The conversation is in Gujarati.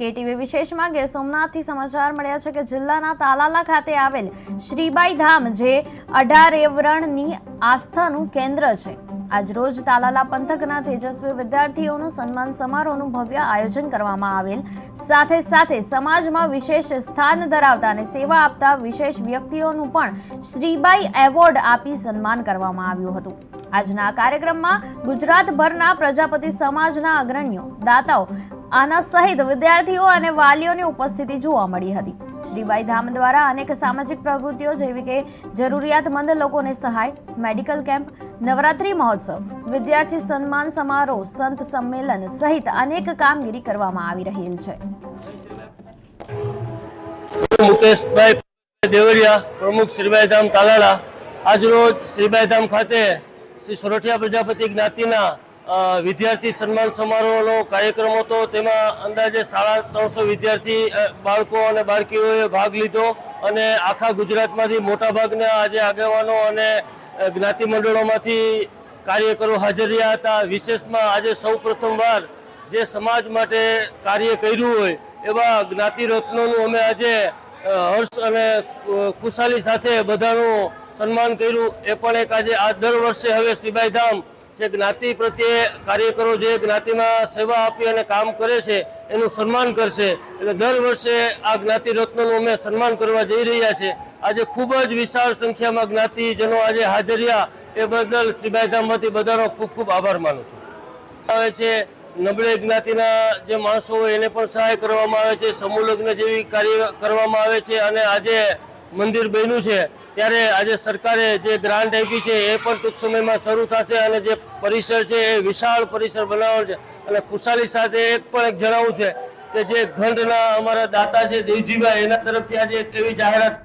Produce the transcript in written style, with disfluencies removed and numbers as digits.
કેટીવી વિશેષમાં ગીર સોમનાથથી સમાચાર મળ્યા છે કે જિલ્લાના તાલાલા ખાતે આવેલ શ્રીબાઈ ધામ જે 18 રેવરણની આસ્થાનું કેન્દ્ર છે। આજરોજ તાલાલા પંથકના તેજસ્વી વિદ્યાર્થીઓનું સન્માન સમારોહનું ભવ્ય આયોજન કરવામાં આવેલ। સાથે સાથે સમાજમાં વિશેષ સ્થાન ધરાવતા અને સેવા આપતા વિશેષ વ્યક્તિઓનું પણ શ્રીબાઈ એવોર્ડ આપી સન્માન કરવામાં આવ્યું હતું। આજના કાર્યક્રમમાં ગુજરાતભરના પ્રજાપતિ સમાજના અગ્રણીઓ, દાતાઓ આના સહિત વિદ્યાર્થીઓ અને વાલીઓની ઉપસ્થિતિ જોવા મળી હતી। શ્રીબાઈ ધામ દ્વારા અનેક સામાજિક પ્રવૃત્તિઓ જેવી કે જરૂરિયાતમંદ લોકોને સહાય, મેડિકલ કેમ્પ, નવરાત્રી મહોત્સવ, વિદ્યાર્થી સન્માન સમારોહ, સંત સંમેલન સહિત અનેક કામગીરી કરવામાં આવી રહેલ છે। મુકેશભાઈ દેવડિયા, પ્રમુખ શ્રીબાઈ ધામ તાલાલા। આજરોજ શ્રીબાઈ ધામ ખાતે શ્રી સોરઠિયા પ્રજાપતિ જ્ઞાતિના વિદ્યાર્થી સન્માન સમારોહનો કાર્યક્રમ હતો। તેમાં અંદાજે 350 વિદ્યાર્થી બાળકો અને બાળકીઓએ ભાગ લીધો અને આખા ગુજરાતમાંથી મોટાભાગના આજે આગેવાનો અને જ્ઞાતિ મંડળોમાંથી કાર્યકરો હાજર રહ્યા હતા। વિશેષમાં આજે સૌ પ્રથમવાર જે સમાજ માટે કાર્ય કર્યું હોય એવા જ્ઞાતિ રત્નોનું અમે આજે હર્ષ અને ખુશાલી સાથે બધાનું સન્માન કર્યું। એ પણ એક આજે આ દર વર્ષે હવે શ્રીબાઈ ધામ જે જ્ઞાતિ પ્રત્યે કાર્યકરો જે જ્ઞાતિમાં સેવા આપી અને કામ કરે છે એનું સન્માન કરશે। એટલે દર વર્ષે આ જ્ઞાતિ રત્નોનું અમે સન્માન કરવા જઈ રહ્યા છે। આજે ખૂબ જ વિશાળ સંખ્યામાં જ્ઞાતિજનો આજે હાજર રહ્યા એ બદલ શ્રીબાઈ ધામમાંથી બધાનો ખૂબ ખૂબ આભાર માનું છું। આવે છે નબળી જ્ઞાતિના જે માણસો હોય એને પણ સહાય કરવામાં આવે છે, સમૂહ લગ્ન જેવી કાર્ય કરવામાં આવે છે અને આજે મંદિર બન્યું છે ત્યારે આજે સરકારે જે ગ્રાન્ટ આપી છે એ પણ ટૂંક સમયમાં શરૂ થશે અને જે પરિસર છે એ વિશાળ પરિસર બનાવવાનો છે। અને ખુશાલી સાથે એક જણાવવું છે કે જે ગંઢના અમારા દાતા છે દેવજીભાઈ, એના તરફથી આજે એક એવી જાહેરાત